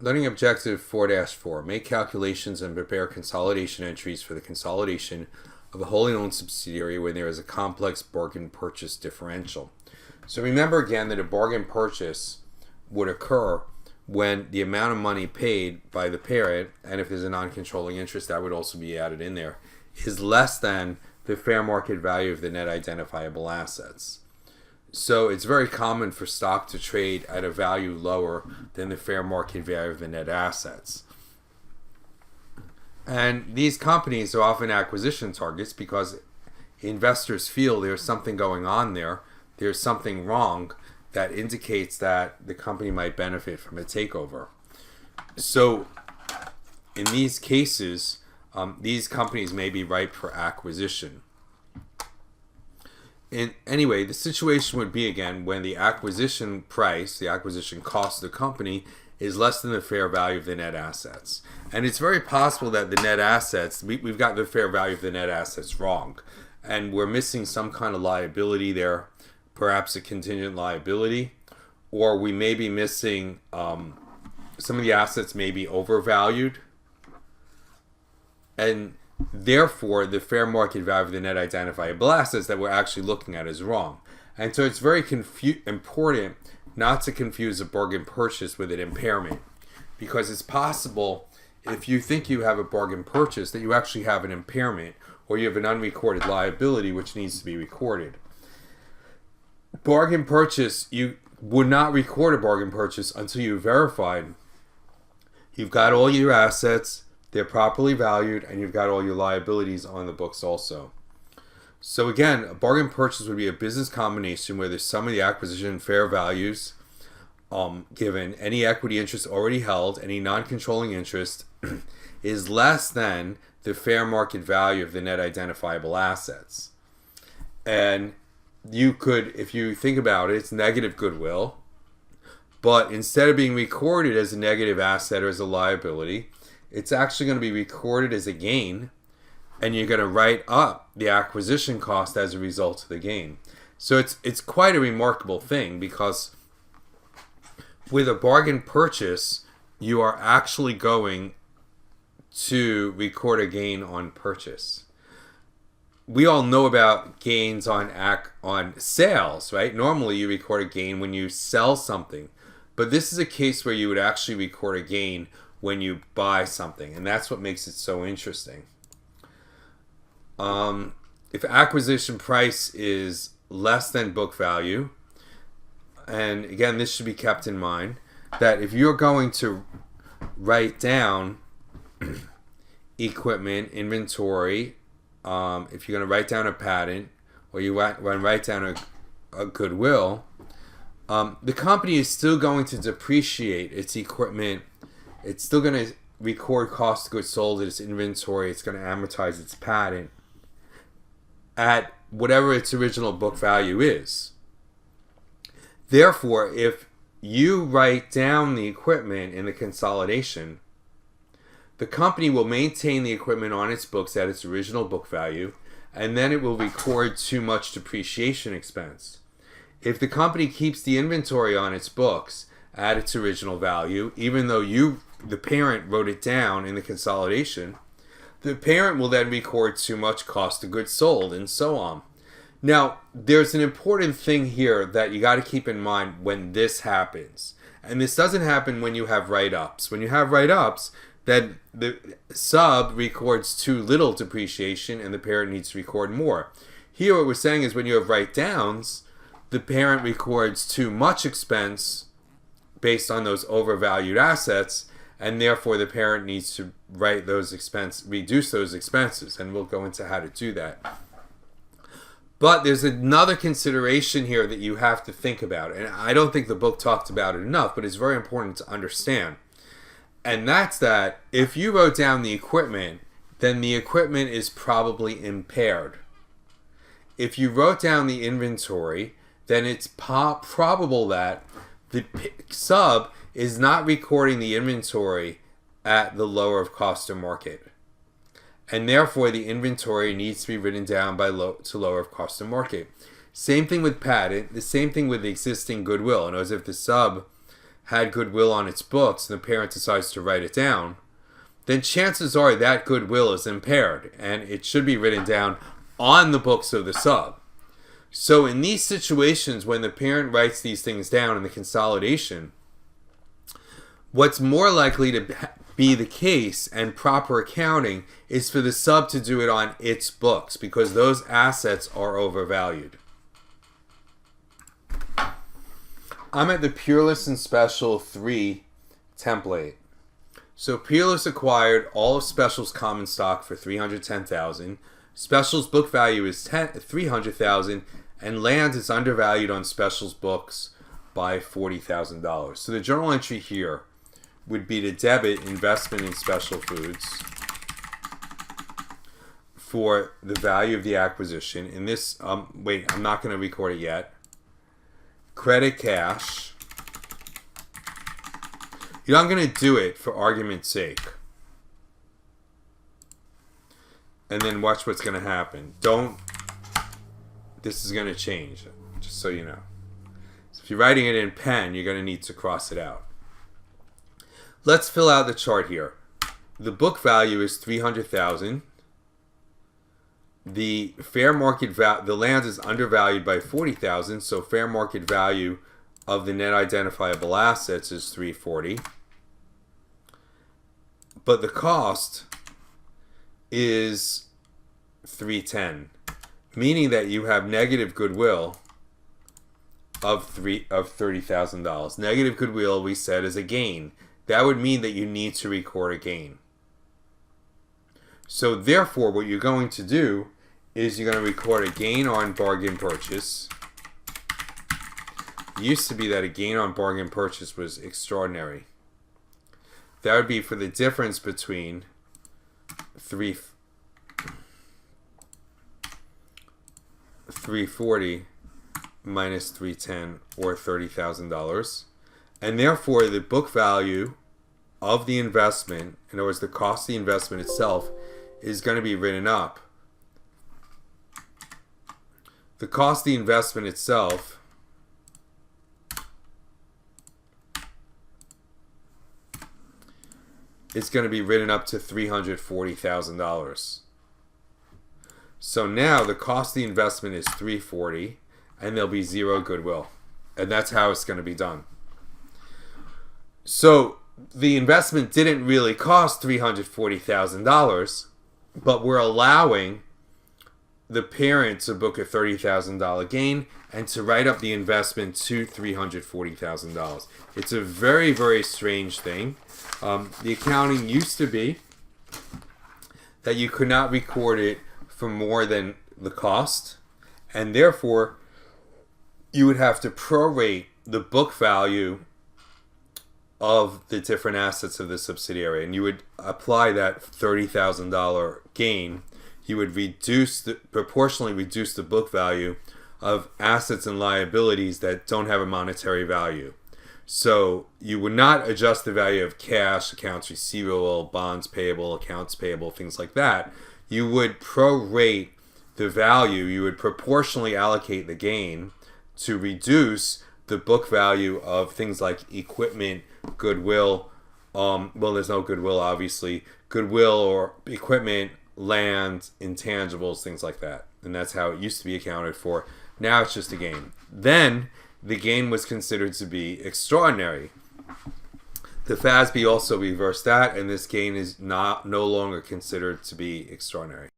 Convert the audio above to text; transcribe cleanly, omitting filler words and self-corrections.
Learning Objective 4-4. Make calculations and prepare consolidation entries for the consolidation of a wholly owned subsidiary when there is a complex bargain purchase differential. So remember again that a bargain purchase would occur when the amount of money paid by the parent, and if there's a non-controlling interest, that would also be added in there, is less than the fair market value of the net identifiable assets. So it's very common for stock to trade at a value lower than the fair market value of the net assets. And these companies are often acquisition targets because investors feel there's something going on there, there's something wrong that indicates that the company might benefit from a takeover. So in these cases, these companies may be ripe for acquisition. Anyway, the situation would be, again, when the acquisition price, the acquisition cost of the company, is less than the fair value of the net assets. And it's very possible that the net assets, we've got the fair value of the net assets wrong. And we're missing some kind of liability there, perhaps a contingent liability. Or we may be missing, some of the assets may be overvalued. And therefore, the fair market value of the net identifiable assets that we're actually looking at is wrong. And so it's very important not to confuse a bargain purchase with an impairment. Because it's possible, if you think you have a bargain purchase, that you actually have an impairment, or you have an unrecorded liability which needs to be recorded. Bargain purchase, you would not record a bargain purchase until you verified you've got all your assets, they're properly valued, and you've got all your liabilities on the books also. So again, a bargain purchase would be a business combination where there's some of the acquisition fair values given, any equity interest already held, any non-controlling interest is less than the fair market value of the net identifiable assets. And you could, if you think about it, it's negative goodwill, but instead of being recorded as a negative asset or as a liability, it's actually going to be recorded as a gain, and you're going to write up the acquisition cost as a result of the gain. So it's quite a remarkable thing, because with a bargain purchase, you are actually going to record a gain on purchase. We all know about gains on sales, right? Normally you record a gain when you sell something, but this is a case where you would actually record a gain when you buy something, and that's what makes it so interesting. If acquisition price is less than book value, and again, this should be kept in mind, that if you're going to write down equipment, inventory, if you're going to write down a patent, or you want to write down a goodwill, the company is still going to depreciate its equipment. It's still going to record cost of goods sold in its inventory. It's going to amortize its patent at whatever its original book value is. Therefore, if you write down the equipment in the consolidation, the company will maintain the equipment on its books at its original book value, and then it will record too much depreciation expense. If the company keeps the inventory on its books at its original value, even though the parent, wrote it down in the consolidation, the parent will then record too much cost of goods sold, and so on. Now, there's an important thing here that you got to keep in mind when this happens. And this doesn't happen when you have write-ups. When you have write-ups, then the sub records too little depreciation and the parent needs to record more. Here what we're saying is when you have write-downs, the parent records too much expense based on those overvalued assets, and therefore the parent needs to reduce those expenses, and we'll go into how to do that. But there's another consideration here that you have to think about, and I don't think the book talked about it enough, but it's very important to understand. And that's that if you wrote down the equipment, then the equipment is probably impaired. If you wrote down the inventory, then it's probable that the sub is not recording the inventory at the lower of cost or market. And therefore, the inventory needs to be written down to lower of cost or market. Same thing with patent. The same thing with the existing goodwill. And as if the sub had goodwill on its books and the parent decides to write it down, then chances are that goodwill is impaired and it should be written down on the books of the sub. So in these situations, when the parent writes these things down in the consolidation, what's more likely to be the case and proper accounting is for the sub to do it on its books because those assets are overvalued. I'm at the Peerless and Special 3 template. So Peerless acquired all of Special's common stock for $310,000. Special's book value is $300,000, and Lands is undervalued on Special's books by $40,000. So the journal entry here would be to debit investment in Special Foods for the value of the acquisition. In this, wait, I'm not going to record it yet. Credit cash. You know, I'm going to do it for argument's sake. And then watch what's going to happen. This is going to change, just so you know. So if you're writing it in pen, you're going to need to cross it out. Let's fill out the chart here. The book value is $300,000. The fair market value, the land is undervalued by $40,000, so fair market value of the net identifiable assets is $340,000. But the cost is $310,000, meaning that you have negative goodwill of $30,000. Negative goodwill, we said, is a gain. That would mean that you need to record a gain. So therefore, what you're going to do is you're going to record a gain on bargain purchase. It used to be that a gain on bargain purchase was extraordinary. That would be for the difference between $340 minus $310, or $30,000. And therefore, the book value of the investment, in other words, the cost of the investment itself, is going to be written up. The cost of the investment itself is going to be written up to $340,000. So now the cost of the investment is $340,000, and there'll be zero goodwill. And that's how it's going to be done. So the investment didn't really cost $340,000, but we're allowing the parent to book a $30,000 gain and to write up the investment to $340,000. It's a very, very strange thing. The accounting used to be that you could not record it for more than the cost, and therefore you would have to prorate the book value of the different assets of the subsidiary, and you would apply that $30,000 gain. You would proportionally reduce the book value of assets and liabilities that don't have a monetary value. So you would not adjust the value of cash, accounts receivable, bonds payable, accounts payable, things like that. You would prorate the value. You would proportionally allocate the gain to reduce the book value of things like equipment, goodwill. Well, there's no goodwill, obviously. Goodwill or equipment, land, intangibles, things like that. And that's how it used to be accounted for. Now it's just a gain. Then the gain was considered to be extraordinary. The FASB also reversed that, and this gain is no longer considered to be extraordinary.